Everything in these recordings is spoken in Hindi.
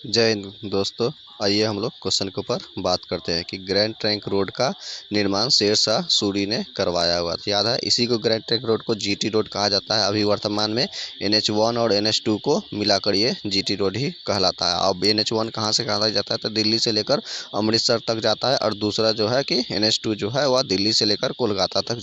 जय हिंद दोस्तों। आइए हम लोग क्वेश्चन के ऊपर बात करते हैं कि ग्रैंड ट्रंक रोड का निर्माण शेरशाह सूरी ने करवाया हुआ था। याद है, इसी को ग्रैंड ट्रंक रोड को जीटी रोड कहा जाता है। अभी वर्तमान में NH1 और NH2 को मिलाकर ये जीटी रोड ही कहलाता है। अब NH1 कहाँ से कहा जाता है तो दिल्ली से लेकर अमृतसर तक जाता है, और दूसरा जो है कि NH2 जो है वह दिल्ली से लेकर कोलकाता तक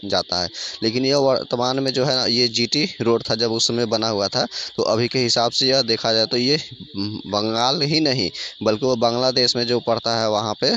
जाता है। लेकिन ये वर्तमान में जो है ना, ये जीटी रोड था जब उस समय बना हुआ था। तो अभी के हिसाब से यह देखा जाए तो ये बंगाल ही नहीं बल्कि वो बांग्लादेश में जो पड़ता है वहाँ पे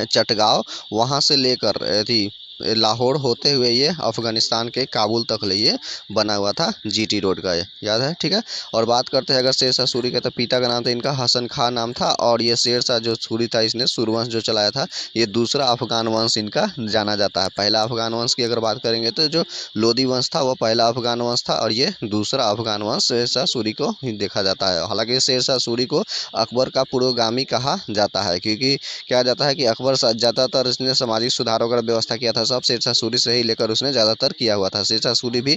चटगांव, वहाँ से लेकर यदि लाहौर होते हुए ये अफ़गानिस्तान के काबुल तक ले ये बना हुआ था जीटी रोड का। याद है, ठीक है। और बात करते हैं अगर शेरशाह सूरी का, तो पिता का नाम था इनका हसन खां नाम था, और ये शेरशाह जो सूरी था इसने सूरवंश जो चलाया था, ये दूसरा अफ़गान वंश इनका जाना जाता है। पहला अफ़गान वंश की अगर बात करेंगे तो जो लोदी वंश था वो पहला अफ़गान वंश था, और ये दूसरा अफ़गान वंश शेरशाह सूरी को ही देखा जाता है। हालांकि शेरशाह सूरी को अकबर का पुरोगामी कहा जाता है, क्योंकि क्या जाता है कि अकबर ज़्यादातर इसने सामाजिक सुधारों का व्यवस्था किया था, सब शेरशाह सूरी से ही लेकर उसने ज़्यादातर किया हुआ था। शेरशाह सूरी भी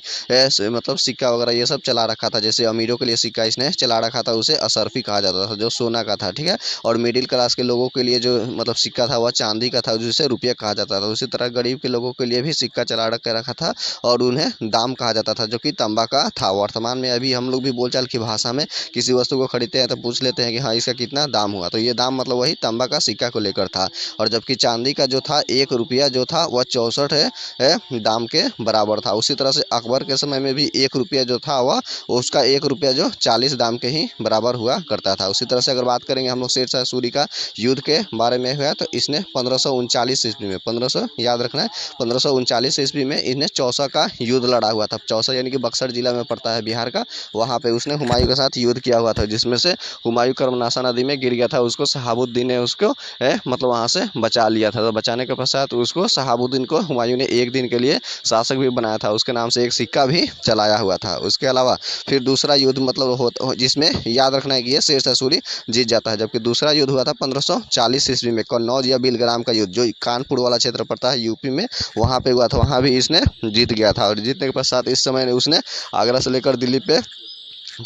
मतलब सिक्का वगैरह ये सब चला रखा था। जैसे अमीरों के लिए सिक्का इसने चला रखा था, उसे असरफी कहा जाता था जो सोना का था, ठीक है। और मिडिल क्लास के लोगों के लिए जो मतलब सिक्का था वह चांदी का था, जिसे रुपया कहा जाता था। उसी तरह गरीब के लोगों के लिए भी सिक्का चला के रखा था, और उन्हें दाम कहा जाता था, जो कि तांबा का था। वर्तमान में अभी हम लोग भी बोलचाल की भाषा में किसी वस्तु को खरीदते हैं तो पूछ लेते हैं कि हाँ इसका कितना दाम हुआ, तो ये दाम मतलब वही तांबा का सिक्का को लेकर था। और जबकि चांदी का जो था 1 रुपया जो था वह 64 है दाम के बराबर था। उसी तरह से अकबर के समय में भी 1 रुपया जो था वह उसका 1 रुपया जो 40 दाम के ही बराबर हुआ करता था। उसी तरह से अगर बात करेंगे हम लोग शेरशाह सूरी का युद्ध के बारे में हुआ, तो इसने 1539 ईस्वी में 1500 याद रखना है 1539 ईस्वी में इसने चौसा का युद्ध लड़ा हुआ था। चौसा यानी कि बक्सर जिला में पड़ता है बिहार का। वहाँ पे उसने हुमायूं के साथ युद्ध किया हुआ था, जिसमें से हुमायूं कर्मनाशा नदी में गिर गया था। उसको शहाबुद्दीन ने उसको मतलब वहाँ से बचा लिया था। तो बचाने के पश्चात उसको शहाबुद्दीन को हुमायूं ने एक दिन के लिए शासक भी बनाया था, उसके नाम से एक सिक्का भी चलाया हुआ था। उसके अलावा फिर दूसरा युद्ध मतलब जिसमें याद रखना है कि ये शेरशाह सूरी जीत जाता है। जबकि दूसरा युद्ध हुआ था 1540 ईस्वी में, कन्नौज या बिलग्राम का युद्ध, जो कानपुर वाला क्षेत्र पड़ता है यूपी में, वहाँ पे हुआ था। वहाँ भी इसने जीत गया था, और जीतने के पश्चात इस समय उसने आगरा से लेकर दिल्ली पे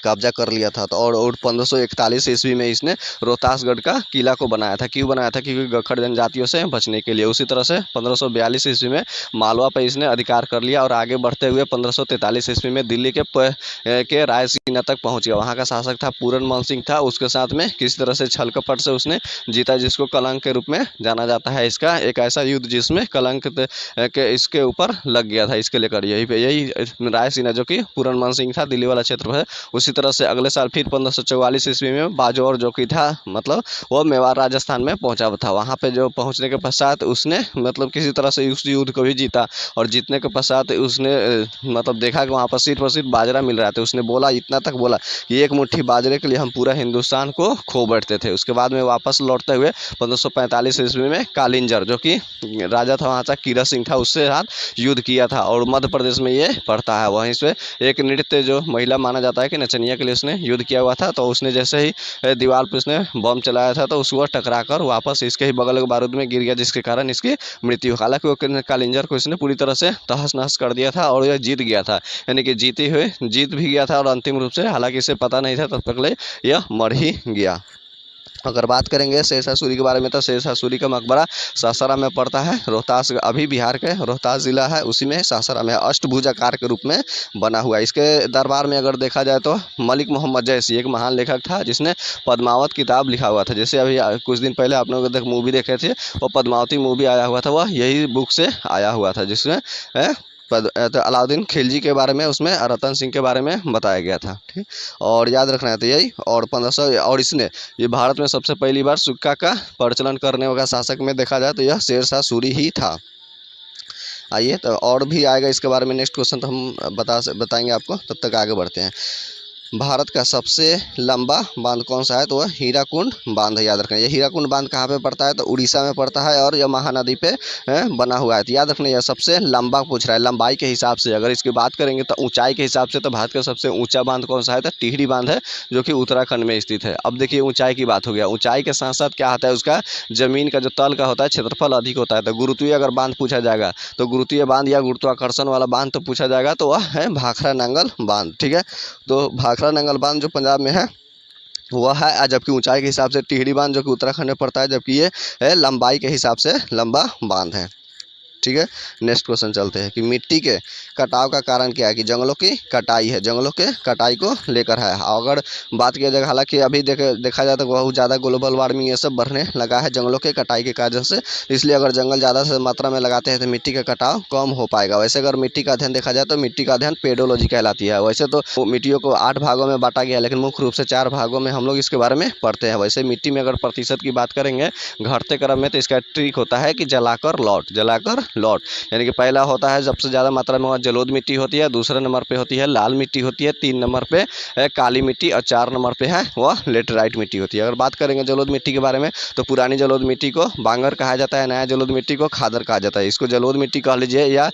कब्जा कर लिया था। तो और 1541 ईस्वी में इसने रोहतासगढ़ का किला को बनाया था। क्यों बनाया था? क्योंकि गखड़ जनजातियों से बचने के लिए। उसी तरह से 1542 ईस्वी में मालवा पर इसने अधिकार कर लिया, और आगे बढ़ते हुए 1543 ईस्वी में दिल्ली के रायसीना तक पहुंच गया। वहाँ का शासक था पूरनमल सिंह था। उसके साथ में किसी तरह से छल कपट से उसने जीता, जिसको कलंक के रूप में जाना जाता है। इसका एक ऐसा युद्ध जिसमें कलंक के इसके ऊपर लग गया था, इसके लेकर यही रायसीना जो कि पूरनमल सिंह था, दिल्ली वाला क्षेत्र है। उसी तरह से अगले साल फिर 1544 ईस्वी में बाजौर जो कि था मतलब वो मेवाड़ राजस्थान में पहुंचा था। वहां पे जो पहुंचने के पश्चात उसने मतलब किसी तरह से उस युद्ध को भी जीता, और जीतने के पश्चात उसने मतलब देखा कि वहाँ पर सिर्फ बाजरा मिल रहा था। उसने बोला, इतना तक बोला कि एक मुट्ठी बाजरे के लिए हम पूरा हिंदुस्तान को खो बैठते थे। उसके बाद में वापस लौटते हुए 1545 ईस्वी में कालिंजर जो कि राजा था वहाँ का कीरा सिंह था, उससे साथ युद्ध किया था। और मध्य प्रदेश में ये पड़ता है। वहीं से एक नृत्य जो महिला माना जाता है कि नचनिया के लिए उसने युद्ध किया हुआ था, तो उसने जैसे ही दीवार पर उसने बम चलाया था, तो उसको टकराकर वापस इसके ही बगल के बारूद में गिर गया, जिसके कारण इसकी मृत्यु। हालांकि वो कालिंजर को इसने पूरी तरह से तहस नहस कर दिया था, और यह जीत गया था, यानी कि जीत भी गया था और अंतिम रूप से। हालांकि इसे पता नहीं था तब तक ले यह मर ही गया। अगर बात करेंगे शेरशाह सूरी के बारे में, तो शेरशाह सूरी का मकबरा सासाराम में पड़ता है। रोहतास अभी बिहार के रोहतास जिला है, उसी में सासाराम है। अष्टभुजाकार के रूप में बना हुआ है। इसके दरबार में अगर देखा जाए तो मलिक मोहम्मद जैसी एक महान लेखक था, जिसने पद्मावत किताब लिखा हुआ था। जैसे अभी कुछ दिन पहले आप लोग मूवी देखे थे, वो पद्मावती मूवी आया हुआ था, वह यही बुक से आया हुआ था, जिसमें तो अलाउद्दीन खिलजी के बारे में, उसमें रतन सिंह के बारे में बताया गया था, ठीक। और याद रखना है तो यही। और 1500 और इसने ये भारत में सबसे पहली बार सिक्का का प्रचलन करने वाला शासक में देखा जाए तो यह शेरशाह सूरी ही था। आइए, तो और भी आएगा इसके बारे में नेक्स्ट क्वेश्चन, तो हम बताएंगे आपको। तब तक आगे बढ़ते हैं। भारत का सबसे लंबा बांध कौन सा है? तो वह हीराकुंड बांध है। याद रखना, ये हीराकुंड बांध कहाँ पे पड़ता है? तो उड़ीसा में पड़ता है, और यह महानदी पे बना हुआ है। तो याद रखना, यह सबसे लंबा पूछ रहा है लंबाई के हिसाब से। अगर इसकी बात करेंगे तो ऊंचाई के हिसाब से, तो भारत का सबसे ऊंचा बांध कौन सा है? तो टिहरी बांध है, जो कि उत्तराखंड में स्थित है। अब देखिए, ऊंचाई की बात हो गया। ऊंचाई के साथ साथ क्या आता है? उसका जमीन का जो तल का होता है क्षेत्रफल अधिक होता है। तो गुरुत्वीय अगर बांध पूछा जाएगा, तो गुरुत्वीय बांध या गुरुत्वाकर्षण वाला बांध तो पूछा जाएगा, तो वह है भाखड़ा नंगल बांध, ठीक है। तो भाखड़ा नंगल बांध जो पंजाब में है, वह है, जबकि ऊंचाई के हिसाब से टिहरी बांध जो कि उत्तराखंड में पड़ता है, जबकि ये लंबाई के हिसाब से लंबा बांध है। ठीक है, नेक्स्ट क्वेश्चन चलते हैं कि मिट्टी के कटाव का कारण क्या है, कि जंगलों की कटाई है, जंगलों के कटाई को लेकर है। अगर बात किया जाए, हालांकि अभी देखा जाए तो बहुत ज़्यादा ग्लोबल वार्मिंग ये सब बढ़ने लगा है जंगलों के कटाई के कारण से, इसलिए अगर जंगल ज़्यादा से मात्रा में लगाते हैं तो मिट्टी का कटाव कम हो पाएगा। वैसे अगर मिट्टी का अध्ययन देखा जाए तो मिट्टी का अध्ययन पेडोलॉजी कहलाती है। वैसे तो मिट्टियों को 8 भागों में बांटा गया, लेकिन मुख्य रूप से 4 भागों में हम लोग इसके बारे में पढ़ते हैं। वैसे मिट्टी में अगर प्रतिशत की बात करेंगे घटते क्रम में, तो इसका ट्रिक होता है कि जलाकर लौट, यानी कि पहला होता है सबसे ज़्यादा मात्रा में वह जलोढ़ मिट्टी होती है, दूसरे नंबर पे होती है लाल मिट्टी होती है, 3 नंबर पे है काली मिट्टी और 4 नंबर पे है वह लेटराइट मिट्टी होती है। अगर बात करेंगे जलोढ़ मिट्टी के बारे में, तो पुरानी जलोढ़ मिट्टी को बांगर कहा जाता है, नया जलोढ़ मिट्टी को खादर कहा जाता है। इसको जलोढ़ मिट्टी कह लीजिए या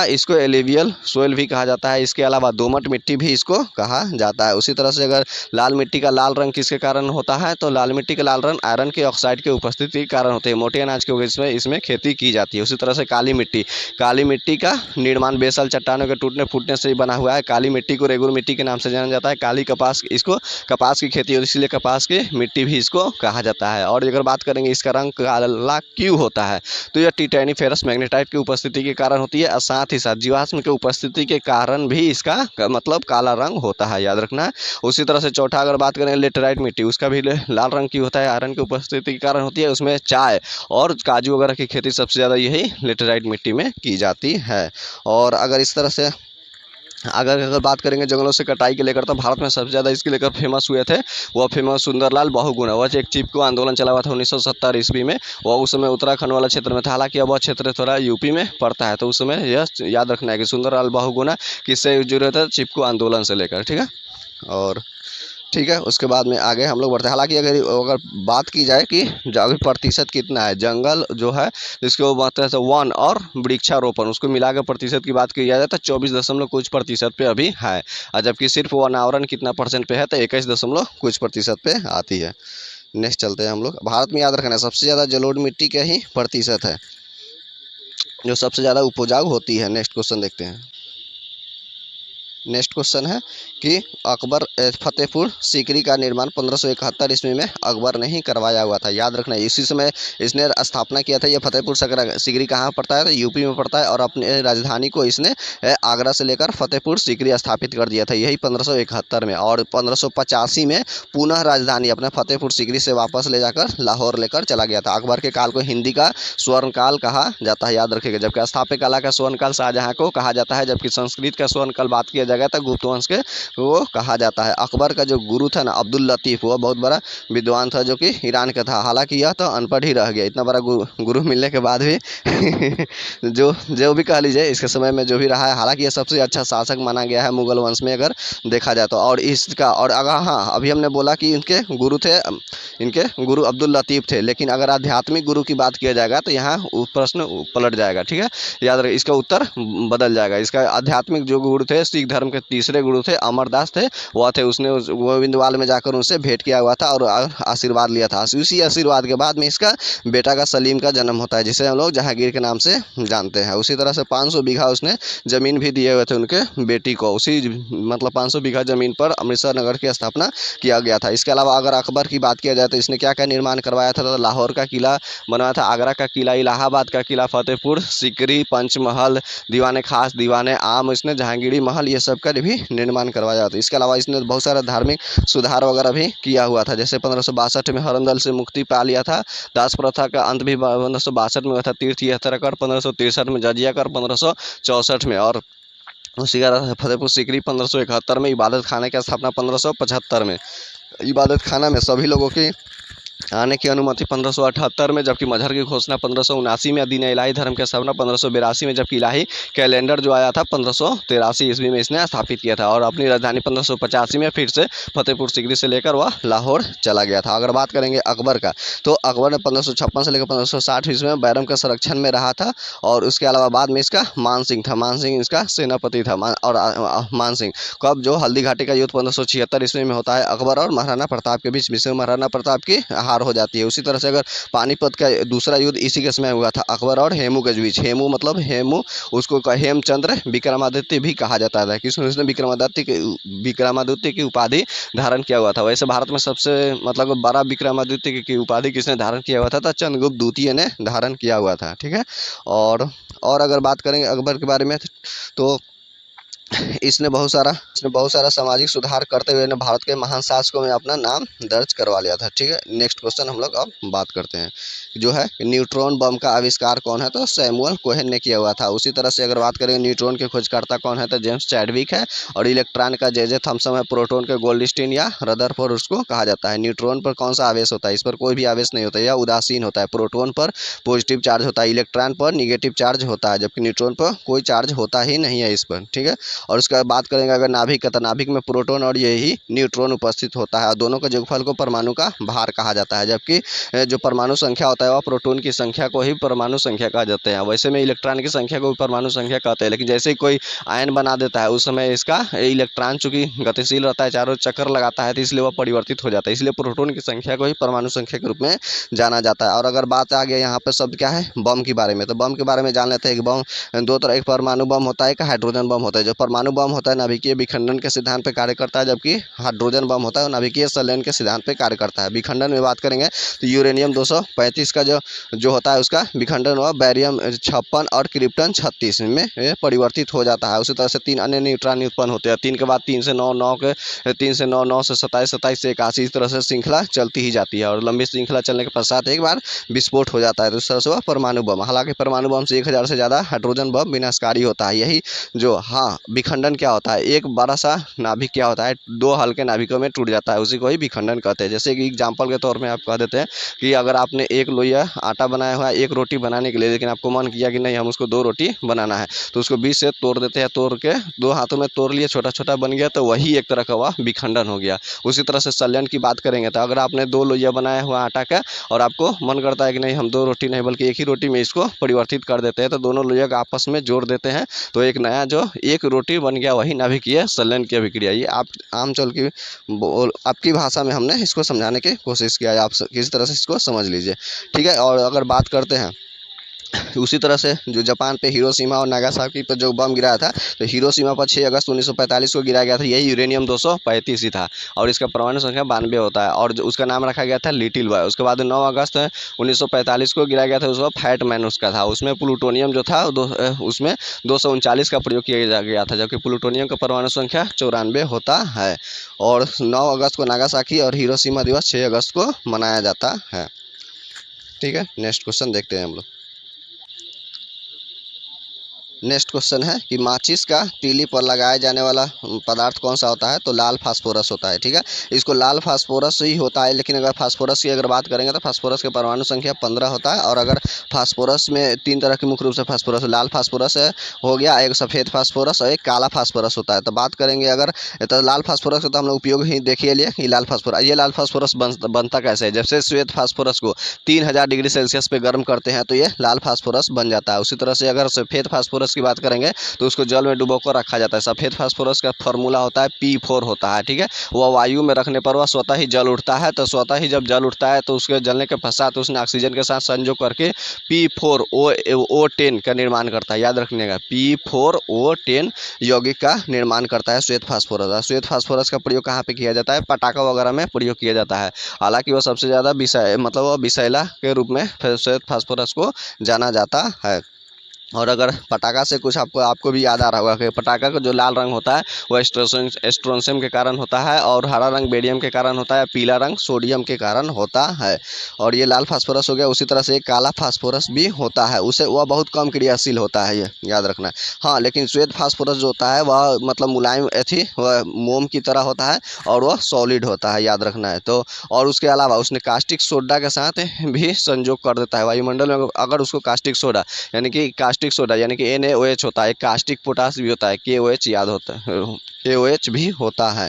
इसको एलिवियल सोइल भी कहा जाता है। इसके अलावा दोमट मिट्टी भी इसको कहा जाता है। उसी तरह से अगर लाल मिट्टी का लाल रंग किसके कारण होता है, तो लाल मिट्टी का लाल रंग आयरन के ऑक्साइड के उपस्थिति के कारण होते हैं, मोटे अनाज के वजह से इसमें खेती की जाती है। उसी तरह से काली मिट्टी का निर्माण बेसल चट्टानों के टूटने फूटने से ही बना हुआ है। काली मिट्टी को रेगुर मिट्टी के नाम से जाना जाता है। काली कपास, इसको कपास की खेती होती है, इसलिए कपास की मिट्टी भी इसको कहा जाता है। और अगर बात करेंगे इसका रंग काला क्यों होता है, तो यह टिटैनी फेरस मैग्नेटाइट की उपस्थिति के कारण होती है, और साथ ही साथ जीवाश्म की उपस्थिति के कारण भी इसका मतलब काला रंग होता है, याद रखना है। उसी तरह से चौथा अगर बात करें लेटराइट मिट्टी, उसका भी लाल रंग की होता है, आयरन की उपस्थिति के कारण होती है। उसमें चाय और काजू वगैरह की खेती सबसे ज़्यादा यही लेटराइट मिट्टी में की जाती है। और अगर इस तरह से अगर बात करेंगे जंगलों से कटाई के लेकर, तो भारत में सबसे ज़्यादा इसके लेकर फेमस हुए थे वह फेमस सुंदरलाल बहुगुणा। वह एक चिपको आंदोलन चला हुआ था 1970 ईस्वी में। वह उस समय उत्तराखंड वाला क्षेत्र में था, हालांकि अब वह क्षेत्र थोड़ा यूपी में पड़ता है। तो उस समय यह याद रखना है कि सुंदरलाल बहुगुणा किससे जुड़े थे, चिपको आंदोलन से लेकर। ठीक है, और ठीक है, उसके बाद में आगे हम लोग बढ़ते हैं। हालांकि अगर बात की जाए कि अगर प्रतिशत कितना है जंगल जो है, जिसको बोलते हैं वन और वृक्षारोपण, उसको मिलाकर प्रतिशत की बात की जाए तो 24 दशमलव कुछ प्रतिशत पे अभी है, और जबकि सिर्फ वनावरण कितना परसेंट पे है, तो 21 दशमलव कुछ प्रतिशत पे आती है। नेक्स्ट चलते हैं हम लोग। भारत में याद रखना है सबसे ज़्यादा जलोढ़ मिट्टी का ही प्रतिशत है जो सबसे ज़्यादा उपजाऊ होती है। नेक्स्ट क्वेश्चन देखते हैं। नेक्स्ट क्वेश्चन है कि अकबर फतेहपुर सीकरी का निर्माण 1571 ईस्वी में अकबर ने ही करवाया हुआ था, याद रखना है। इसी समय इसने स्थापना किया था। यह फतेहपुर सीकरी कहाँ पड़ता है, तो यूपी में पड़ता है, और अपने राजधानी को इसने आगरा से लेकर फतेहपुर सीकरी स्थापित कर दिया था, यही 1571 में। और 1585 में पुनः राजधानी अपने फतेहपुर सीकरी से वापस ले जाकर लाहौर लेकर चला गया था। अकबर के काल को हिंदी का स्वर्णकाल कहा जाता है, याद रखिएगा। जबकि स्थापत्य कला का स्वर्णकाल शाहजहाँ को कहा जाता है, जबकि संस्कृत का स्वर्णकाल बात किया जाएगा तो गुप्त वंश के वो कहा जाता है। अकबर का जो गुरु था ना अब्दुल लतीफ़, वह बहुत बड़ा विद्वान था जो कि ईरान का था। हालांकि यह तो अनपढ़ ही रह गया, इतना बड़ा गुरु मिलने के बाद भी जो भी कह लीजिए इसके समय में जो भी रहा है। हालांकि यह सबसे अच्छा शासक माना गया है मुगल वंश में अगर देखा जाए तो। और इसका और अगर हाँ अभी हमने बोला कि इनके गुरु अब्दुल लतीफ़ थे, लेकिन अगर आध्यात्मिक गुरु की बात किया जाएगा तो यहाँ प्रश्न पलट जाएगा। ठीक है, याद रखिए, इसका उत्तर बदल जाएगा। इसका आध्यात्मिक जो गुरु थे, सिख धर्म के तीसरे गुरु थे अमरदास थे, वह थे। उसने गोविंदवाल में जाकर उनसे भेंट किया हुआ था और आशीर्वाद लिया था। उसी आशीर्वाद के बाद में इसका बेटा का सलीम का जन्म होता है, जिसे हम लोग जहांगीर के नाम से जानते हैं। उसी तरह से 500 बीघा उसने ज़मीन भी दिए हुए थे उनके बेटी को। उसी मतलब 500 बीघा ज़मीन पर अमृतसर नगर की स्थापना किया गया था। इसके अलावा अगर अकबर की बात किया जाए तो इसने क्या क्या निर्माण करवाया था, तो लाहौर का किला बनवाया था, आगरा का किला, इलाहाबाद का किला, फतेहपुर सीकरी, पंचमहल, दीवाने खास, दीवाने आम, इसने जहांगीरी महल, ये सब का भी निर्माण करवाया था। इसके अलावा इसने बहुत सारा धार्मिक सुधार वगैरह भी किया हुआ था। जैसे 1562 में हरमदल से मुक्ति पा लिया था, दास प्रथा का अंत भी 1562 में हुआ था, तीर्थ यात्रा कर 1563 में, जजिया कर 1564 में, और उसी का फतेहपुर सीकरी 1571 में, इबादत खाने की स्थापना 1575 में। इबादत खाना में सभी लोगों की आने की अनुमति 1578 में, जबकि मजहर की घोषणा 1579 में, दीन इलाही धर्म की स्थापना 1582 में, जबकि इलाही कैलेंडर जो आया था 1583 ईस्वी में इसने स्थापित किया था। और अपनी राजधानी 1585 में फिर से फतेहपुर सीकरी से लेकर वह लाहौर चला गया था। अगर बात करेंगे अकबर का, तो अकबर ने 1556 से लेकर 1560 ईस्वी में बैरम के संरक्षण में रहा था। और उसके अलावा बाद में इसका मान सिंह था, मान सिंह इसका सेनापति था। और मान सिंह कब जो हल्दी घाटी का युद्ध 1576 ईस्वी में होता है अकबर और महाराणा प्रताप के बीच, महाराणा प्रताप की हार हो जाती है। उसी तरह से अगर पानीपत का दूसरा युद्ध इसी के समय हुआ था, अकबर और हेमू के बीच। हेमू मतलब हेमू, उसको हेमचंद्र विक्रमादित्य भी कहा जाता था, किसने उसने विक्रमादित्य की उपाधि धारण किया हुआ था। वैसे भारत में सबसे मतलब बड़ा विक्रमादित्य की उपाधि किसने धारण किया हुआ था, तो चंद्रगुप्त द्वितीय ने धारण किया हुआ था। ठीक है। और अगर बात करेंगे अकबर के बारे में, तो इसने बहुत सारा सामाजिक सुधार करते हुए ने भारत के महान शासकों में अपना नाम दर्ज करवा लिया था। ठीक है। नेक्स्ट क्वेश्चन हम लोग अब बात करते हैं, जो है न्यूट्रॉन बम का आविष्कार कौन है, तो सैमुअल कोहेन ने किया हुआ था। उसी तरह से अगर बात करें न्यूट्रॉन के खोजकर्ता कौन है, तो जेम्स चैडविक है। और इलेक्ट्रॉन का जे थॉमसन है। प्रोटॉन के गोल्डस्टीन या रदरफोर्ड उसको कहा जाता है। न्यूट्रॉन पर कौन सा आवेश होता है, इस पर कोई भी आवेश नहीं होता है, यह उदासीन होता है। प्रोटॉन पर पॉजिटिव चार्ज होता है, इलेक्ट्रॉन पर निगेटिव चार्ज होता है, जबकि न्यूट्रॉन पर कोई चार्ज होता ही नहीं है इस पर। ठीक है। और उसके बाद बात करेंगे अगर नाभिक का, तो नाभिक में प्रोटॉन और यही न्यूट्रॉन उपस्थित होता है, और दोनों के योगफल को परमाणु का भार कहा जाता है। जबकि जो परमाणु संख्या होता है वह प्रोटॉन की संख्या को ही परमाणु संख्या कहा जाते हैं। वैसे में इलेक्ट्रॉन की संख्या को भी परमाणु संख्या कहते हैं, लेकिन जैसे ही कोई आयन बना देता है उस समय इसका इलेक्ट्रॉन चूंकि गतिशील रहता है, चारों चक्कर लगाता है, तो इसलिए वह परिवर्तित हो जाता है। इसलिए प्रोटॉन की संख्या को ही परमाणु संख्या के रूप में जाना जाता है। और अगर बात आ गया यहाँ पर शब्द क्या है, बम के बारे में, तो बम के बारे में जान लेते हैं कि बम दो तरह, एक परमाणु बम होता है, एक हाइड्रोजन बम होता है। जो परमाणु बम होता है नाभिकीय विखंडन के सिद्धांत पर कार्य करता है, जबकि हाइड्रोजन बम होता है नाभिकीय संलयन के सिद्धांत पर कार्य करता है। विखंडन में बात करेंगे तो यूरेनियम 235 का जो होता है उसका विखंडन हुआ बैरियम 56 और क्रिप्टन 36 में परिवर्तित हो जाता है। उसी तरह से 3 अन्य न्यूट्रॉन उत्पन्न होते हैं। 3 के बाद 3 से 9, 9 के 3 से 9, 9 से 27, 27 से 81, इस तरह से श्रृंखला चलती ही जाती है, और लंबी श्रृंखला चलने के पश्चात एक बार विस्फोट हो जाता है, तो उस तरह से वह परमाणु बम। हालांकि परमाणु बम से 1000 से ज़्यादा हाइड्रोजन बम विनाशकारी होता है। यही जो विखंडन क्या होता है, एक बड़ा सा नाभिक क्या होता है, 2 हल्के नाभिकों में टूट जाता है, उसी को ही विखंडन कहते हैं। जैसे कि एग्जाम्पल के तौर में आप कह देते हैं कि अगर आपने एक लोइया आटा बनाया हुआ है एक रोटी बनाने के लिए, लेकिन आपको मन किया कि नहीं हम उसको 2 रोटी बनाना है, तो उसको बीच से तोड़ देते हैं, तोड़ के 2 हाथों में तोड़ लिए, छोटा छोटा बन गया, तो वही एक तरह का वह विखंडन हो गया। उसी तरह से संलयन की बात करेंगे तो अगर आपने 2 लोइया बनाया हुआ आटा का और आपको मन करता है कि नहीं हम 2 रोटी नहीं बल्कि एक ही रोटी में इसको परिवर्तित कर देते हैं, तो दोनों लोइया को आपस में जोड़ देते हैं, तो एक नया जो एक रोटी बन गया, वही नाभिकीय संलयन की अभिक्रिया। ये आप आमतौर की आपकी भाषा में हमने इसको समझाने की कोशिश किया है, आप किसी तरह से इसको समझ लीजिए। ठीक है। और अगर बात करते हैं उसी तरह से जो जापान पे हिरोशिमा और नागासाकी पर जो बम गिराया था, तो हिरोशिमा पर 6 अगस्त 1945 को गिराया गया था, यही यूरेनियम 235 ही था, और इसका परमाणु संख्या 92 होता है, और जो उसका नाम रखा गया था लिटिल बॉय। उसके बाद 9 अगस्त 1945 को गिराया गया था, उसका फैट मैन उसका था। उसमें प्लूटोनियम जो था उसमें 239 का प्रयोग किया गया था, जबकि प्लूटोनियम का परमाणु संख्या 94 होता है। और 9 अगस्त को नागासाकी और हिरोशिमा दिवस 6 अगस्त को मनाया जाता है। ठीक है। नेक्स्ट क्वेश्चन देखते हैं हम लोग। नेक्स्ट क्वेश्चन है कि माचिस का तीली पर लगाया जाने वाला पदार्थ कौन सा होता है, तो लाल फास्फोरस होता है। ठीक है। इसको लाल फास्फोरस ही होता है, लेकिन अगर फास्फोरस की अगर बात करेंगे तो फास्फोरस के परमाणु संख्या 15 होता है। और अगर फास्फोरस में 3 तरह के मुख्य रूप से फास्फोरस, लाल फास्फोरस हो गया, एक सफ़ेद फास्फोरस और एक काला फास्फोरस होता है। तो बात करेंगे अगर तो लाल फास्फोरस का तो हम लोग उपयोग ही देखिए लिए कि लाल फास्फोरस, ये लाल फास्फोरस बनता कैसे है, जैसे श्वेत फास्फोरस को 3000 डिग्री सेल्सियस पे गर्म करते हैं तो ये लाल फास्फोरस बन जाता है। उसी तरह से अगर सफ़ेद फास्फोरस की बात करेंगे तो उसको जल में डुबोकर रखा जाता है। सफ़ेद फास्फोरस का फॉर्मूला होता है P4 होता है। ठीक है। वह वायु में रखने पर वह स्वतः ही जल उठता है, तो स्वतः ही जब जल उठता है तो उसके जलने के पश्चात उसने ऑक्सीजन के साथ संयोग करके P4O10 का निर्माण करता है। याद रखने का P4O10 यौगिक का निर्माण करता है श्वेत फास्फोरस। श्वेत फास्फोरस का प्रयोग कहाँ पे किया जाता है, पटाखा वगैरह में प्रयोग किया जाता है। हालांकि वह सबसे ज़्यादा वह विषैला के रूप में श्वेत फास्फोरस को जाना जाता है। और अगर पटाखा से कुछ आपको भी याद आ रहा होगा कि पटाखा का जो लाल रंग होता है वह स्ट्रोंशियम के कारण होता है, और हरा रंग बेरियम के कारण होता है, पीला रंग सोडियम के कारण होता है। और ये लाल फास्फोरस हो गया। उसी तरह से एक काला फास्फोरस भी होता है, उसे वह बहुत कम क्रियाशील होता है, ये याद रखना है। हाँ, लेकिन श्वेत फास्फोरस जो होता है वह मतलब मुलायम वह मोम की तरह होता है और वह सॉलिड होता है, याद रखना है। तो और उसके अलावा उसने कास्टिक सोडा के साथ भी संयोग कर देता है। वायुमंडल में अगर उसको कास्टिक सोडा यानी कि यानी कि NaOH होता है, कास्टिक पोटास भी होता है, KOH याद होता है, KOH भी होता है।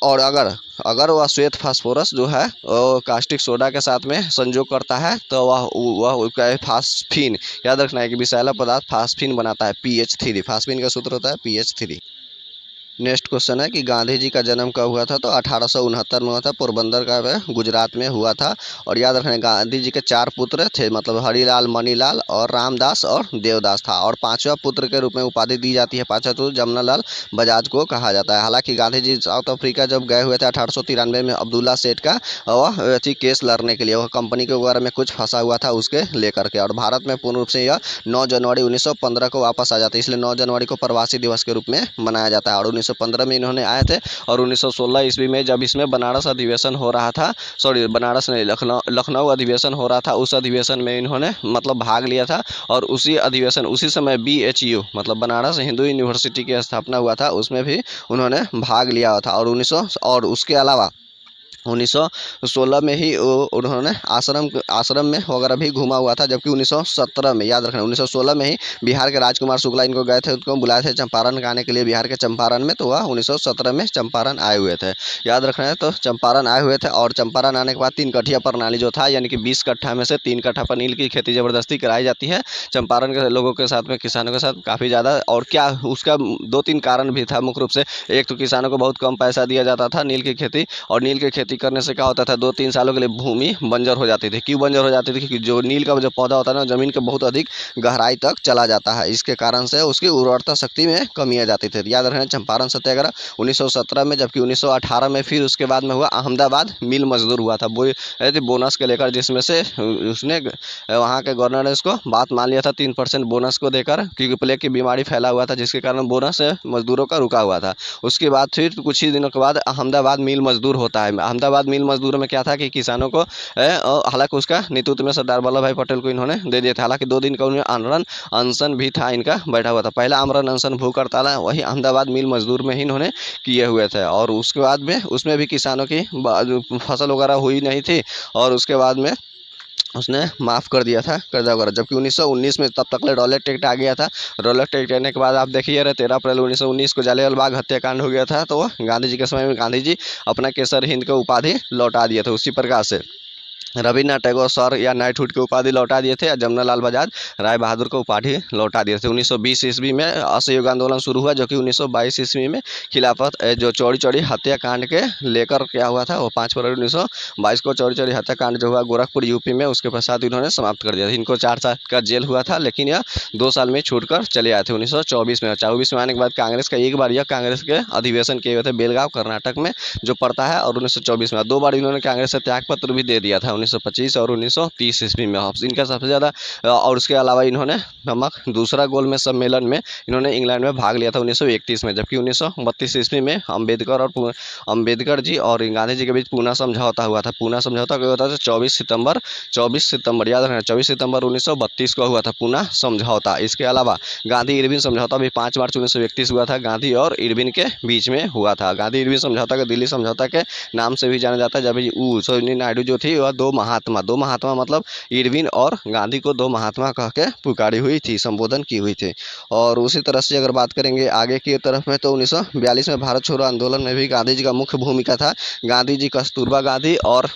और अगर वह श्वेत फास्फोरस जो है वो कास्टिक सोडा के साथ में संयोग करता है तो वह फास्फीन, याद रखना है कि विषैला पदार्थ फास्फीन बनाता है, PH3। फास्फीन का सूत्र होता है PH3। नेक्स्ट क्वेश्चन है कि गांधी जी का जन्म कब हुआ था, तो 1869 में हुआ था, पोरबंदर का गुजरात में हुआ था। और याद रखना गांधी जी के 4 पुत्र थे, मतलब हरिलाल, मणिलाल और रामदास और देवदास था। और 5वां पुत्र के रूप में उपाधि दी जाती है, 5वां पुत्र जमनालाल बजाज को कहा जाता है। हालांकि गांधी जी साउथ अफ्रीका जब गए हुए थे 1893 में अब्दुल्ला सेठ का वह केस लड़ने के लिए, वह कंपनी के वगैरह में कुछ फंसा हुआ था उसके लेकर के। और भारत में पूर्ण रूप से यह 9 जनवरी 1915 को वापस आ जाते हैं, इसलिए 9 जनवरी को प्रवासी दिवस के रूप में मनाया जाता है। और 1915 में इन्होंने आए थे। और 1916 ईस्वी में जब इसमें बनारस अधिवेशन हो रहा था, सॉरी बनारस नहीं, लखनऊ अधिवेशन हो रहा था, उस अधिवेशन में इन्होंने मतलब भाग लिया था। और उसी समय BHU मतलब बनारस हिंदू यूनिवर्सिटी की स्थापना हुआ था, उसमें भी उन्होंने भाग लिया था। और उसके अलावा 1916 में ही उन्होंने आश्रम में वगैरह भी घूमा हुआ था। जबकि 1917 में, याद रखना 1916 में ही बिहार के राजकुमार शुक्ला इनको गए थे, उनको बुलाए थे चंपारण का आने के लिए, बिहार के चंपारण में। तो वह 1917 में चंपारण आए हुए थे, याद रखना है। तो चंपारण आए हुए थे और चंपारण आने के बाद 3 कठिया प्रणाली जो था, यानी कि 20 कट्ठा में से 3 कट्ठा पर नील की खेती ज़बरदस्ती कराई जाती है चंपारण के लोगों के साथ में, किसानों के साथ काफ़ी ज़्यादा। और क्या उसका 2-3 कारण भी था मुख्य रूप से। एक तो किसानों को बहुत कम पैसा दिया जाता था नील की खेती, और नील की खेती करने से क्या होता था, 2-3 सालों के लिए भूमि बंजर हो जाती थी। क्यों बंजर हो जाती थी? क्योंकि जो नील का जो पौधा होता है ना, जमीन के बहुत अधिक गहराई तक चला जाता है, इसके कारण से उसकी उर्वरता शक्ति में कमी आ जाती थी। याद रखना चंपारण सत्याग्रह 1917 में, जबकि 1918 में फिर उसके बाद में हुआ अहमदाबाद मिल मजदूर हुआ था, बोनस के लेकर, जिसमें से उसने वहाँ के गवर्नर ने उसको बात मान लिया था 3% बोनस को देकर, क्योंकि प्लेग की बीमारी फैला हुआ था, जिसके कारण बोनस मजदूरों का रुका हुआ था। उसके बाद फिर कुछ ही दिनों के बाद अहमदाबाद मिल मजदूर होता है। अहमदाबाद मिल मजदूरों में क्या था कि किसानों को हालांकि उसका नेतृत्व में सरदार वल्लभ भाई पटेल को इन्होंने दे दिया था। हालांकि 2 दिन का उन्हें आमरण अनशन भी था, इनका बैठा हुआ था। पहला आमरण अनशन भूख हड़ताल है वही अहमदाबाद मिल मजदूर में ही इन्होंने किए हुए थे। और उसके बाद में उसमें भी किसानों की फसल वगैरह हुई नहीं थी, और उसके बाद में उसने माफ़ कर दिया था कर्जा वगैरह। जबकि 1919 में तब तक रॉलेट एक्ट आ गया था। रॉलेट एक्ट आने के बाद आप देखिए 13 अप्रैल 1919 को जालियांवाला बाग हत्याकांड हो गया था। तो गांधी जी के समय में गांधी जी अपना केसर हिंद को उपाधि लौटा दिए थे। उसी प्रकार से रविन्द्रनाथ टैगोर सर या नाइटहुड की उपाधि लौटा दिए थे, और जमनालाल बजाज राय बहादुर को उपाधि लौटा दिए थे। 1920 ईस्वी में असहयोग आंदोलन शुरू हुआ, जो कि 1922 ईस्वी में खिलाफत जो चौड़ी चौड़ी हत्याकांड के लेकर क्या हुआ था, वो 5 फरवरी 1922 को चौड़ी चौड़ी हत्याकांड जो हुआ गोरखपुर यूपी में, उसके पश्चात इन्होंने समाप्त कर दिया था। इनको 4 साल का जेल हुआ था, लेकिन यह 2 साल में छूट कर चले आए थे 1924 में। 24 में आने के बाद कांग्रेस का एक बार यह कांग्रेस के अधिवेशन किए हुए थे बेलगांव कर्नाटक में जो पड़ता है, और 1924 में 2 बार इन्होंने कांग्रेस से त्याग पत्र भी दे दिया था 1925 और 1930 ईस्वी में। इनका सबसे ज़्यादा और उसके अलावा इन्होंने नमक दूसरा गोल में सम्मेलन में इन्होंने इंग्लैंड में भाग लिया था 1931 में। जबकि 1932 ईस्वी में अम्बेडकर जी और गांधी जी के बीच पूना समझौता हुआ था। पूना समझौता क्या होता था, 24 सितंबर याद रखना, 24 सितंबर 1932 को हुआ था पूना समझौता। इसके अलावा गांधी इरविन समझौता भी 5 मार्च 1931 हुआ था, गांधी और इरविन के बीच में हुआ था। गांधी इरविन समझौता के दिल्ली समझौता के नाम से भी जाना जाता है। जब सरोजिनी नायडू जो थी वह दो महात्मा मतलब इरविन और गांधी को 2 महात्मा कह के पुकारी हुई थी, संबोधन की हुई थी। और उसी तरह से अगर बात करेंगे आगे की तरफ में, तो 1942 में भारत छोड़ो आंदोलन में भी गांधी जी का मुख्य भूमिका था। गांधी जी कस्तूरबा गांधी और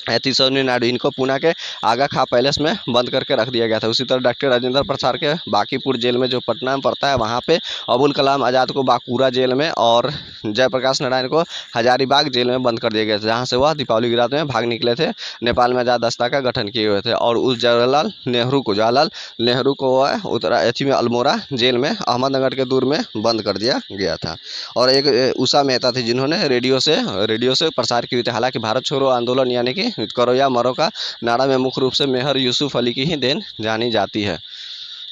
सरोजिनी नायडू इनको पुणे के आगा खा पैलेस में बंद करके रख दिया गया था। उसी तरह डॉक्टर राजेंद्र प्रसाद के बांकीपुर जेल में जो पटना में पड़ता है वहाँ पे, अबुल कलाम आज़ाद को बांकुरा जेल में, और जयप्रकाश नारायण को हजारीबाग जेल में बंद कर दिया गया था, जहाँ से वह दीपावली की रात में भाग निकले थे। नेपाल में आज़ाद दस्ता का गठन किए हुए थे। और उस जवाहरलाल नेहरू को उत्तरा एथी में अल्मोड़ा जेल में अहमदनगर के दूर में बंद कर दिया गया था। और एक उषा मेहता थी जिन्होंने रेडियो से प्रसार किए थे। हालांकि भारत छोड़ो आंदोलन यानी कि करो या मरो का नारा में मुख्य रूप से मेहर यूसुफ अली की ही देन जानी जाती है।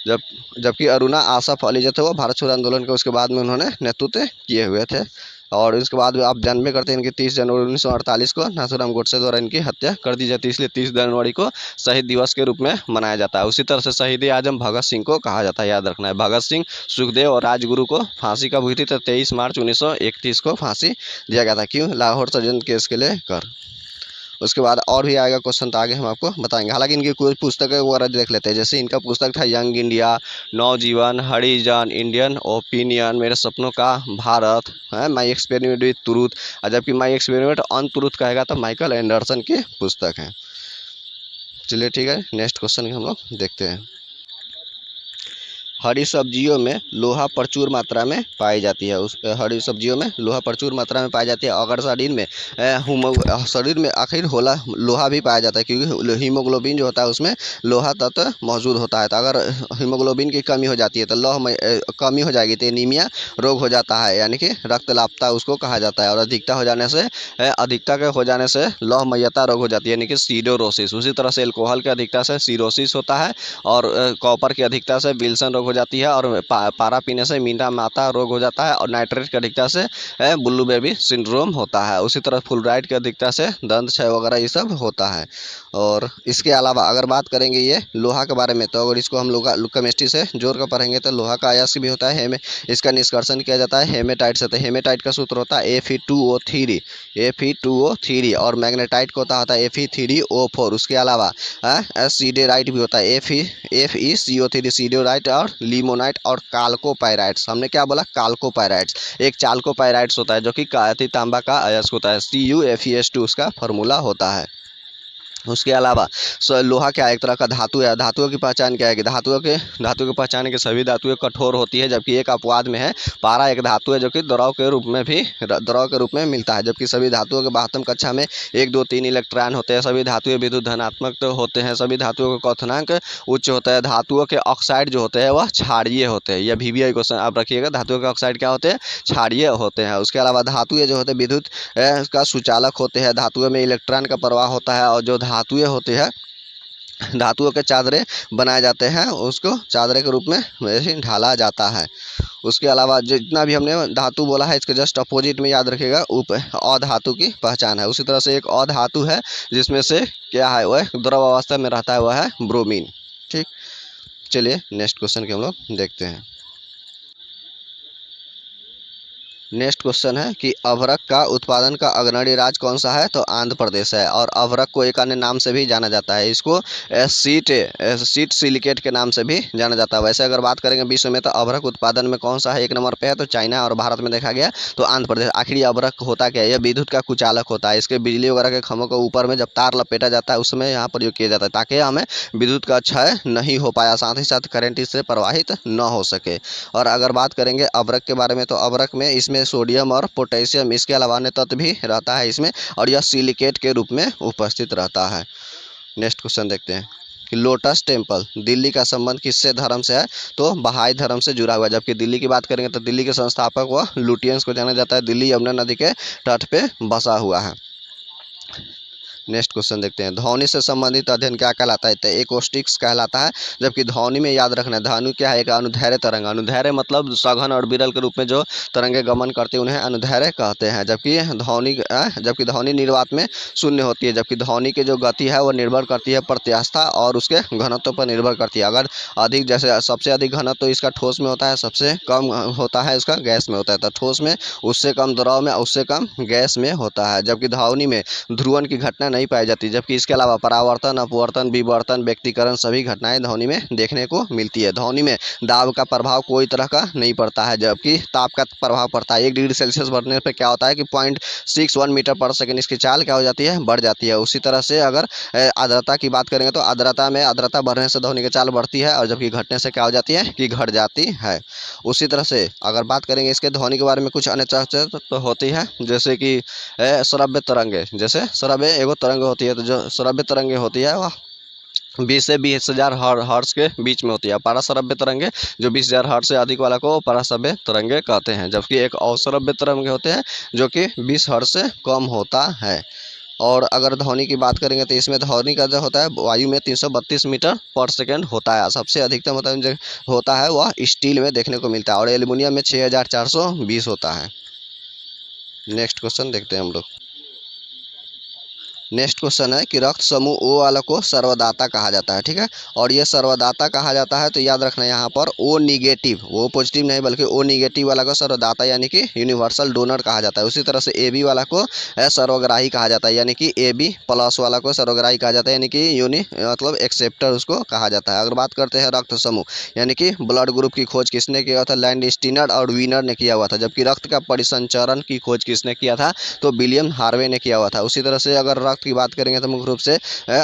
जबकि अरुणा आसफ अली जो थे वो भारत छोड़ो आंदोलन के उसके बाद में उन्होंने नेतृत्व किए हुए थे। और इसके बाद आप जानबे करते हैं इनकी 30 जनवरी 1948 को नाथूराम गोडसे द्वारा इनकी हत्या कर दी जाती है, इसलिए 30 जनवरी को शहीद दिवस के रूप में मनाया जाता है। उसी तरह से शहीद आजम भगत सिंह को कहा जाता है, याद रखना है। भगत सिंह, सुखदेव और राजगुरु को फांसी कब हुई थी, तो 23 मार्च 1931 को फांसी दिया गया था। क्यों? लाहौर षड्यंत्र केस के लिए कर। उसके बाद और भी आएगा क्वेश्चन, तो आगे हम आपको बताएंगे। हालांकि इनकी कुछ पुस्तकें वगैरह देख लेते हैं। जैसे इनका पुस्तक था यंग इंडिया, नवजीवन, हरिजन, इंडियन ओपिनियन, मेरे सपनों का भारत है, माई एक्सपेरिमेंट विद ट्रूथ। जबकि माई एक्सपेरिमेंट ऑन ट्रूथ कहेगा तो माइकल एंडरसन की पुस्तक है। चलिए ठीक है, नेक्स्ट क्वेश्चन हम लोग देखते हैं। हरी सब्जियों में लोहा प्रचुर मात्रा में पाई जाती है। उस हरी सब्जियों में लोहा प्रचुर मात्रा में पाई जाती है। अगर शरीर में आखिर लोहा भी पाया जाता है, क्योंकि हीमोग्लोबिन जो होता है उसमें लोहा तत्व मौजूद होता है। तो अगर हीमोग्लोबिन की कमी हो जाती है तो कमी हो जाएगी तो एनीमिया रोग हो जाता है, यानी कि रक्तलापता उसको कहा जाता है। और अधिकता के हो जाने से लौहमयता रोग हो जाती है, यानी कि सीडोरोसिस। उसी तरह से एल्कोहल की अधिकता से सीरोसिस होता है, और कॉपर की अधिकता से विल्सन रोग हो जाती है, और पारा पीने से मीठा माता रोग हो जाता है, और नाइट्रेट की अधिकता से ब्लू बेबी सिंड्रोम होता है। उसी तरह फ्लोराइड की अधिकता से दंत क्षय वगैरह ये सब होता है। और इसके अलावा अगर बात करेंगे ये लोहा के बारे में, तो अगर इसको हम लोग केमिस्ट्री से जोड़ कर पढ़ेंगे तो लोहा का अयस्क भी होता है। इसका निष्कर्षण किया जाता है हेमेटाइट से। तो हेमेटाइट का सूत्र होता है Fe2O3 और मैग्नेटाइट को होता है Fe3O4। उसके अलावा सीडेराइट भी होता है FeCO3, सीडेराइट और लिमोनाइट और काल्कोपाइराइट्स। हमने क्या बोला? काल्कोपाइराइट्स। एक चाल्कोपाइराइट्स होता है जो कि तांबा का अयस्क होता है, CuFeS2 उसका फॉर्मूला होता है। उसके अलावा लोहा क्या एक तरह का धातु है। धातुओं की पहचान क्या है कि धातु की पहचान है कि सभी धातुएं कठोर होती है, जबकि एक अपवाद में है। पारा एक धातु है जो कि द्रव के रूप में मिलता है, जबकि सभी धातुओं के 12वीं कक्षा में 1 2 3 इलेक्ट्रॉन होते हैं। सभी धातुएं विद्युत धनात्मक होते हैं। सभी धातुओं का क्वथनांक उच्च होता है। धातुओं के ऑक्साइड जो होते हैं वह क्षारीय होते हैं। यह VBI क्वेश्चन आप रखिएगा। धातुओं के ऑक्साइड क्या होते हैं? क्षारीय होते हैं। उसके अलावा धातुएं जो होते हैं विद्युत का सुचालक होते हैं। धातुओं में इलेक्ट्रॉन का प्रवाह होता है, और जो धातुएं होती है धातुओं के चादरे बनाए जाते हैं, उसको चादरे के रूप में वैसे ढाला जाता है। उसके अलावा जितना भी हमने धातु बोला है इसके जस्ट अपोजिट में याद रखिएगा अधातु की पहचान है। उसी तरह से एक अधातु है जिसमें से क्या है वह द्रव अवस्था में रहता है, वह है ब्रोमीन। ठीक, चलिए नेक्स्ट क्वेश्चन के हम लोग देखते हैं। नेक्स्ट क्वेश्चन है कि अभ्रक का उत्पादन का अग्रणी राज्य कौन सा है? तो आंध्र प्रदेश है। और अभ्रक को एक अन्य नाम से भी जाना जाता है, इसको सीट सिलिकेट के नाम से भी जाना जाता है। वैसे अगर बात करेंगे विश्व में तो अभ्रक उत्पादन में कौन सा है? 1 नंबर पे है तो चाइना, और भारत में देखा गया तो आंध्र प्रदेश। आखिर अभ्रक होता क्या है? यह विद्युत का कुचालक होता है। इसके बिजली वगैरह के खंभों के ऊपर में जब तार लपेटा जाता है उसमें यहाँ प्रयोग किया जाता है, ताकि हमें विद्युत का क्षय नहीं हो पाया, साथ ही साथ करंट इससे प्रवाहित न हो सके। और अगर बात करेंगे अभ्रक के बारे में तो अभ्रक में इसमें सोडियम और पोटेशियम इसके अलावा अन्य तत्व भी रहता है इसमें, और यह सिलिकेट के रूप में उपस्थित रहता है। नेक्स्ट क्वेश्चन देखते हैं कि लोटस टेम्पल दिल्ली का संबंध किससे धर्म से है? तो बहाई धर्म से जुड़ा हुआ है। जबकि दिल्ली की बात करेंगे तो दिल्ली के संस्थापक व लुटियंस को जाना जाता है। दिल्ली यमुना नदी के तट पे बसा हुआ है। नेक्स्ट क्वेश्चन देखते हैं, ध्वनि से संबंधित अध्ययन क्या कहलाता है? तो एकॉस्टिक्स कहलाता है। जबकि ध्वनि में याद रखना है ध्वनि क्या है? एक अनुदैर्घ्य तरंग। अनुदैर्घ्य मतलब सघन और विरल के रूप में जो तरंगे गमन करती है उन्हें अनुदैर्घ्य कहते हैं। जबकि ध्वनि निर्वात में शून्य होती है। जबकि ध्वनि की जो गति है वह निर्भर करती है प्रत्यास्थता और उसके घनत्व पर निर्भर करती है। अगर अधिक जैसे सबसे अधिक घनत्व तो इसका ठोस में होता है, सबसे कम होता है उसका गैस में होता है। तो ठोस में उससे कम, द्रव में उससे कम, गैस में होता है। जबकि ध्वनि में ध्रुवण की घटना नहीं पाई जाती। जबकि इसके अलावा परावर्तन, अपवर्तन, विवर्तन, व्यक्तीकरण सभी घटनाएं ध्वनि में देखने को मिलती है। ध्वनि में दाब का प्रभाव कोई तरह का नहीं पड़ता है, जबकि ताप का प्रभाव पड़ता है। 1 डिग्री सेल्सियस बढ़ने पर क्या होता है कि 0.61 मीटर पर सेकेंड इसकी चाल क्या हो जाती है? बढ़ जाती है। उसी तरह से अगर आर्द्रता की बात करेंगे तो आर्द्रता बढ़ने से ध्वनि की चाल बढ़ती है, और जबकि घटने से क्या हो जाती है कि घट जाती है। उसी तरह से अगर बात करेंगे इसके ध्वनि के बारे में कुछ अन्य चर्चा तो होती है, जैसे कि श्रव्य तरंगे। जैसे श्रव्य एगो तरंग होती है, तो जो श्रव्य तरंगे होती है वह 20 से 20,000 हर्ट्ज के बीच में होती है। पराश्रव्य तरंगे जो 20,000 हर्ट्ज से अधिक वाला को पराश्रव्य तरंगे कहते हैं। जबकि एक अश्रव्य तरंगे होते हैं जो कि 20 हर्ट्ज से कम होता है। और अगर ध्वनि की बात करेंगे तो इसमें ध्वनि का जो होता है वायु में 332 मीटर पर सेकेंड होता है। सबसे अधिकतम होता है वह स्टील में देखने को मिलता है, और एल्युमिनियम में 6420 होता है। नेक्स्ट क्वेश्चन देखते हैं हम लोग। नेक्स्ट क्वेश्चन है कि रक्त समूह O वाला को सर्वदाता कहा जाता है। ठीक है, और ये सर्वदाता कहा जाता है तो याद रखना यहाँ पर O निगेटिव, O पॉजिटिव नहीं बल्कि O निगेटिव वाला को सर्वदाता यानी कि यूनिवर्सल डोनर कहा जाता है। उसी तरह से AB वाला को सर्वग्राही कहा जाता है, यानी कि AB प्लस वाला को सर्वग्राही कहा जाता है, यानी कि मतलब एक्सेप्टर उसको कहा जाता है। अगर बात करते हैं रक्त समूह यानी कि ब्लड ग्रुप की खोज किसने किया था? लैंडस्टीनर और वीनर ने किया हुआ था। जबकि रक्त का परिसंचरण की खोज किसने किया था? तो विलियम हार्वे ने किया हुआ था। उसी तरह से अगर रक्त की बात करेंगे तो मुख्य रूप से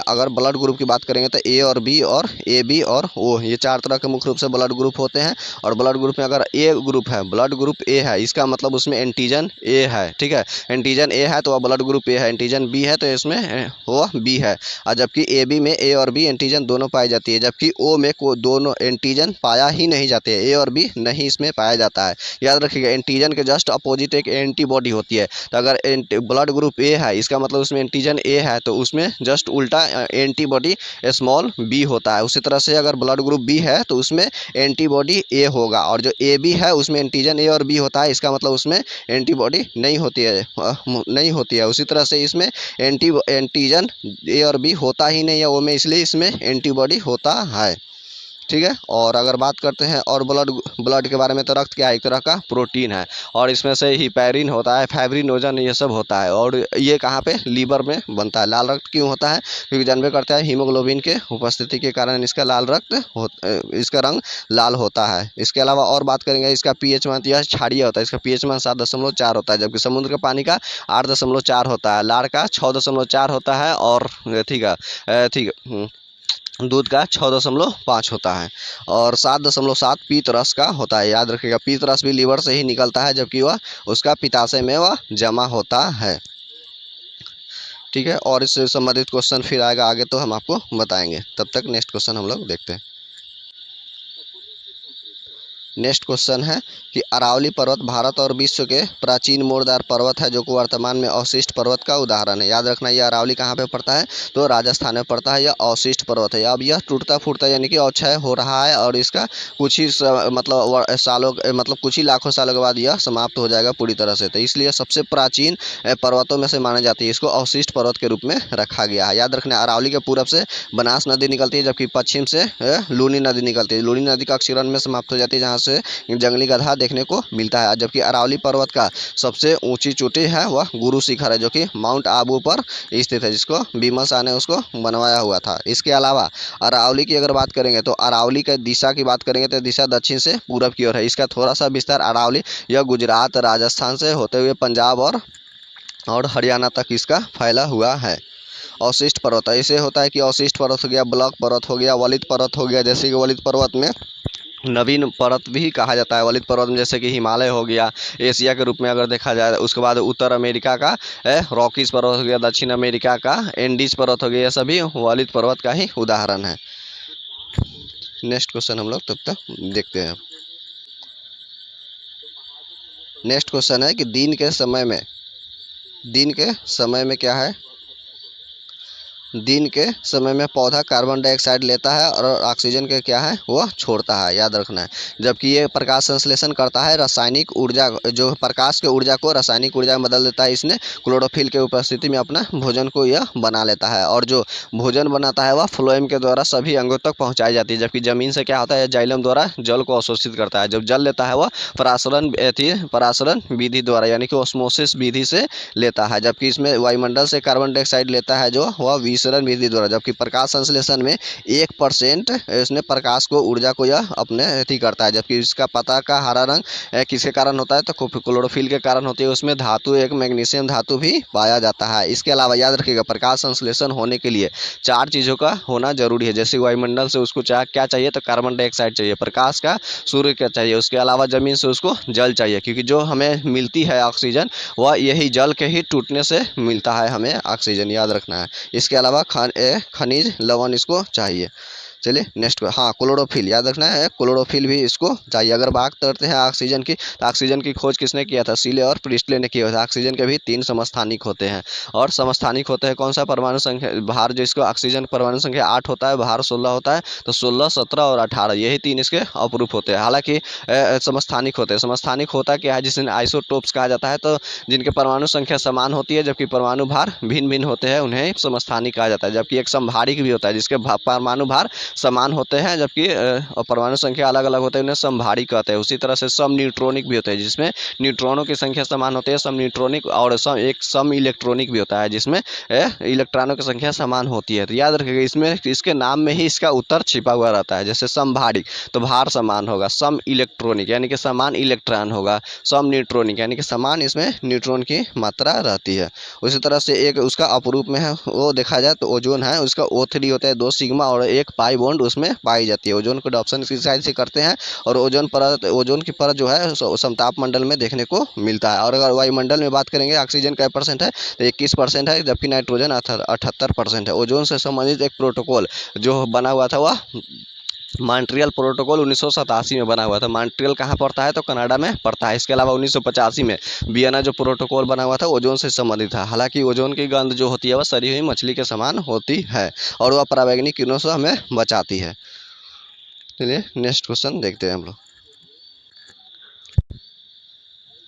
अगर ब्लड ग्रुप की बात करेंगे तो ए और बी और ए बी और ओ, ये 4 तरह के मुख्य रूप से ब्लड ग्रुप होते हैं। और ब्लड ग्रुप में अगर ए ग्रुप है, ब्लड ग्रुप ए है, इसका मतलब उसमें एंटीजन ए है, ठीक है। एंटीजन ए है तो वह ब्लड ग्रुप ए है, एंटीजन बी है तो इसमें वो बी है। और जबकि ए बी में ए और बी एंटीजन दोनों पाई जाती है, जबकि ओ में को दोनों एंटीजन पाया ही नहीं जाते हैं, ए और बी नहीं इसमें पाया जाता है। याद रखिएगा, एंटीजन के जस्ट अपोजिट एक एंटीबॉडी होती है। तो अगर ब्लड ग्रुप ए है, इसका मतलब उसमें एंटीजन ए है, तो उसमें जस्ट उल्टा एंटीबॉडी स्मॉल बी होता है। उसी तरह से अगर ब्लड ग्रुप बी है तो उसमें एंटीबॉडी ए होगा, और जो ए बी है उसमें एंटीजन ए और बी होता है, इसका मतलब उसमें एंटीबॉडी नहीं होती है, नहीं होती है। उसी तरह से इसमें एंटीजन ए और बी होता ही नहीं है वो में, इसलिए इसमें एंटीबॉडी होता है, ठीक है। और अगर बात करते हैं और ब्लड के बारे में, तो रक्त क्या है, एक तरह का प्रोटीन है, और इसमें से हिपैरिन होता है, फाइब्रिनोजन, ये सब होता है। और ये कहाँ पे, लीवर में बनता है। लाल रक्त क्यों होता है, क्योंकि जानबे करता है हीमोग्लोबिन के उपस्थिति के कारण इसका इसका रंग लाल होता है। इसके अलावा और बात करेंगे, इसका पीएच मान, यह क्षारीय होता है, इसका पीएच मान 7.4 होता है, जबकि समुद्र के पानी का 8.4 होता है, लार का 6.4 होता है, और ठीक है दूध का 6.5 होता है, और 7.7 पीत रस का होता है। याद रखिएगा, पीत रस भी लीवर से ही निकलता है, जबकि वह उसका पित्ताशय में वह जमा होता है, ठीक है। और इससे संबंधित क्वेश्चन फिर आएगा आगे, तो हम आपको बताएंगे। तब तक नेक्स्ट क्वेश्चन हम लोग देखते हैं। नेक्स्ट क्वेश्चन है कि अरावली पर्वत भारत और विश्व के प्राचीन मोरदार पर्वत है, जो कि वर्तमान में अवशिष्ट पर्वत का उदाहरण है। याद रखना, यह अरावली कहाँ पे पड़ता है, तो राजस्थान में पड़ता है। यह अवशिष्ट पर्वत है, अब यह टूटता फूटता यानी कि अक्षय हो रहा है, और इसका कुछ ही मतलब कुछ ही लाखों सालों के बाद यह समाप्त हो जाएगा पूरी तरह से। तो इसलिए सबसे प्राचीन पर्वतों में से मानी जाती है, इसको अवशिष्ट पर्वत के रूप में रखा गया है। याद रखना, अरावली के पूरब से बनास नदी निकलती है, जबकि पश्चिम से लूनी नदी निकलती है। लूनी नदी का अक्षीरण में समाप्त हो जाती है, जहाँ से जंगली गधा देखने को मिलता है। जबकि अरावली पर्वत का सबसे ऊंची चोटी है वह गुरु शिखर है, जो कि माउंट आबू पर स्थित है, जिसको बीमल शाह ने उसको बनवाया हुआ था। इसके अलावा अरावली की अगर बात करेंगे, तो अरावली की दिशा की बात करेंगे तो दिशा दक्षिण से पूरब की ओर है। इसका थोड़ा सा विस्तार, अरावली यह गुजरात राजस्थान से होते हुए पंजाब और हरियाणा तक इसका फैला हुआ है। अवशिष्ट पर्वत ऐसे होता है कि अवशिष्ट पर्वत हो गया, ब्लॉक पर्वत हो गया, वलित पर्वत हो गया। जैसे कि वलित पर्वत में नवीन पर्वत भी कहा जाता है। वलित पर्वत में जैसे कि हिमालय हो गया एशिया के रूप में अगर देखा जाए। उसके बाद उत्तर अमेरिका का रॉकीज पर्वत हो गया, दक्षिण अमेरिका का एंडीज पर्वत हो गया, ये सभी वलित पर्वत का ही उदाहरण है। नेक्स्ट क्वेश्चन हम लोग तब तक देखते हैं। नेक्स्ट क्वेश्चन है कि दिन के समय में क्या है, दिन के समय में पौधा कार्बन डाइऑक्साइड लेता है और ऑक्सीजन के क्या है वह छोड़ता है। याद रखना है, जबकि ये प्रकाश संश्लेषण करता है, रासायनिक ऊर्जा, जो प्रकाश के ऊर्जा को रासायनिक ऊर्जा में बदल देता है। इसने क्लोरोफिल के उपस्थिति में अपना भोजन को यह बना लेता है, और जो भोजन बनाता है वह फ्लोएम के द्वारा सभी अंगों तक पहुँचाई जाती है। जबकि जमीन से क्या होता है, जाइलम द्वारा जल को अवशोषित करता है। जब जल लेता है वह परासरण विधि द्वारा यानी कि ऑस्मोसिस विधि से लेता है। जबकि इसमें वायुमंडल से कार्बन डाइऑक्साइड लेता है, जो वह विसरण विधि द्वारा। जबकि प्रकाश संश्लेषण में 1% इसने प्रकाश को ऊर्जा को यह अपने अति करता है। जबकि इसका पत्ता का हरा रंग किसके कारण होता है, तो क्लोरोफिल के कारण होती है। उसमें धातु, एक मैग्नीशियम धातु भी पाया जाता है। इसके अलावा याद रखिएगा, प्रकाश संश्लेषण होने के लिए 4 चीज़ों का होना जरूरी है। जैसे वायुमंडल से उसको क्या चाहिए, तो कार्बन डाइऑक्साइड चाहिए, प्रकाश का सूर्य का चाहिए, उसके अलावा जमीन से उसको जल चाहिए, क्योंकि जो हमें मिलती है ऑक्सीजन वह यही जल के ही टूटने से मिलता है हमें ऑक्सीजन। याद रखना है। इसके अलावा खनिज लवण इसको चाहिए। चलिए नेक्स्ट, हाँ क्लोरोफिल याद रखना है, क्लोरोफिल भी इसको चाहिए। अगर बात करते हैं ऑक्सीजन की, तो ऑक्सीजन की खोज किसने किया था, सीले और प्रिस्टले ने किया था। ऑक्सीजन के भी 3 समस्थानिक होते हैं, और समस्थानिक होते हैं कौन सा, परमाणु संख्या भार, जो इसको ऑक्सीजन परमाणु संख्या 8 होता है, भार 16 होता है, तो 16, 17 और 18 यही 3 इसके अपरूप होते हैं। हालांकि समस्थानिक होते हैं। समस्थानिक होता क्या है, जिसे आइसोटोप्स कहा जाता है, तो जिनके परमाणु संख्या समान होती है जबकि परमाणु भार भिन्न भिन्न होते हैं, उन्हें समस्थानिक कहा जाता है। जबकि एक समभारिक भी होता है, जिसके परमाणु भार समान होते हैं, जबकि परमाणु संख्या अलग अलग होते हैं, उन्हें समभारी कहते हैं। उसी तरह से सम न्यूट्रॉनिक भी होते हैं, जिसमें न्यूट्रॉनों की संख्या समान होती है, सम न्यूट्रॉनिक, और सम इलेक्ट्रॉनिक भी होता है, जिसमें इलेक्ट्रॉनों की संख्या समान होती है। तो याद रखिएगा, इसमें इसके नाम में ही इसका उत्तर छिपा हुआ रहता है। जैसे समभारी तो भार समान होगा, सम इलेक्ट्रॉनिक यानी कि समान इलेक्ट्रॉन होगा, सम न्यूट्रॉनिक यानी कि समान इसमें न्यूट्रॉन की मात्रा रहती है। उसी तरह से एक उसका अपरूप में है, वो देखा जाए तो ओजोन है, उसका O3 होता है, 2 सिग्मा और 1 पाई बॉन्ड उसमें पाई जाती है। ओजोन को ऑप्शन इस साइड से करते हैं, और ओजोन की परत जो है समताप मंडल में देखने को मिलता है। और अगर वायुमंडल में बात करेंगे, ऑक्सीजन का परसेंट है तो 21% है, जबकि नाइट्रोजन 78% है। ओजोन से संबंधित एक प्रोटोकॉल जो बना हुआ था वह मॉन्ट्रियल प्रोटोकॉल 1987 में बना हुआ था। मॉन्ट्रियल कहाँ पड़ता है तो कनाडा में पड़ता है। इसके अलावा 1985 में वियना जो प्रोटोकॉल बना हुआ था ओजोन से संबंधित था। हालांकि ओजोन की गंध जो होती है वह सड़ी हुई मछली के समान होती है, और वह पराबैंगनी किरणों से हमें बचाती है। चलिए नेक्स्ट क्वेश्चन देखते हैं हम लोग।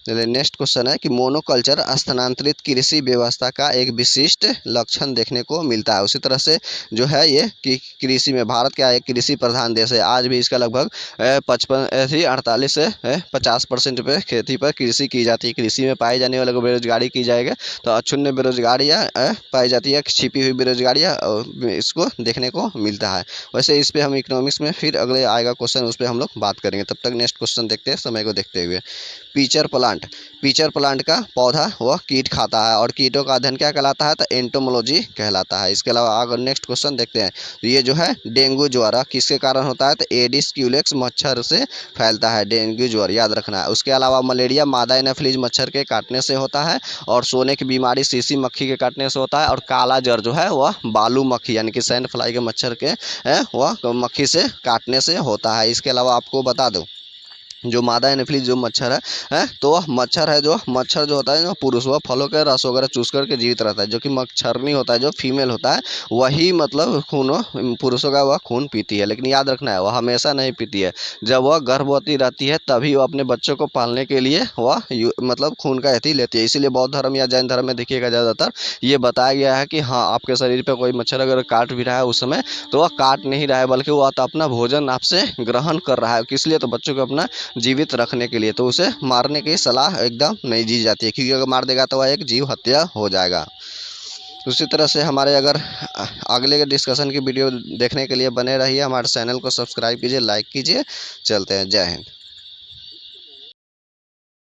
चलिए नेक्स्ट क्वेश्चन है कि मोनोकल्चर स्थानांतरित कृषि व्यवस्था का एक विशिष्ट लक्षण देखने को मिलता है। उसी तरह से जो है ये कि कृषि में भारत क्या एक कृषि प्रधान देश है। आज भी इसका लगभग 48 से 50% पे खेती पर कृषि की जाती है। कृषि में पाई जाने वाले बेरोजगारी की जाएगा तो अक्षुण्ण बेरोजगारियाँ पाई जाती है, छिपी हुई बेरोजगारियाँ इसको देखने को मिलता है। वैसे इस पर हम इकोनॉमिक्स में फिर अगले आएगा क्वेश्चन, उस पर हम लोग बात करेंगे। तब तक नेक्स्ट क्वेश्चन देखते हैं समय को देखते हुए। पीचर प्लांट का पौधा वह कीट खाता है, और कीटों का अध्ययन क्या कहलाता है तो एंटोमोलॉजी कहलाता है। इसके अलावा अगर नेक्स्ट क्वेश्चन देखते हैं तो ये जो है डेंगू ज्वर किसके कारण होता है तो एडिस क्यूलेक्स मच्छर से फैलता है डेंगू ज्वर, याद रखना है। उसके अलावा मलेरिया मादा एनाफिलीज मच्छर के काटने से होता है, और सोने की बीमारी सीसी मक्खी के काटने से होता है, और काला ज्वर जो है वह बालू मक्खी यानी कि सैंड फ्लाई के मच्छर के वह मक्खी से काटने से होता है। इसके अलावा आपको बता दूँ जो मादा एनाफिलीज जो मच्छर है तो वह मच्छर है, जो मच्छर जो होता है जो पुरुष वह फलों के रस वगैरह चूस करके जीवित रहता है। जो कि मच्छरनी होता है जो फीमेल होता है वही मतलब खून पुरुषों का वह खून पीती है, लेकिन याद रखना है वह हमेशा नहीं पीती है। जब वह गर्भवती रहती है तभी वह अपने बच्चों को पालने के लिए वह मतलब खून का एथी लेती है। इसीलिए बौद्ध धर्म या जैन धर्म में देखिएगा ज़्यादातर ये बताया गया है कि हाँ आपके शरीर पर कोई मच्छर अगर काट भी रहा है उस समय तो वह काट नहीं रहा है, बल्कि वह तो अपना भोजन आपसे ग्रहण कर रहा है। किस लिए तो बच्चों को अपना जीवित रखने के लिए, तो उसे मारने की सलाह एकदम नहीं दी जाती है, क्योंकि अगर मार देगा तो वह एक जीव हत्या हो जाएगा। उसी तरह से हमारे अगर अगले के डिस्कशन की वीडियो देखने के लिए बने रहिए, हमारे चैनल को सब्सक्राइब कीजिए, लाइक कीजिए। चलते हैं, जय हिंद।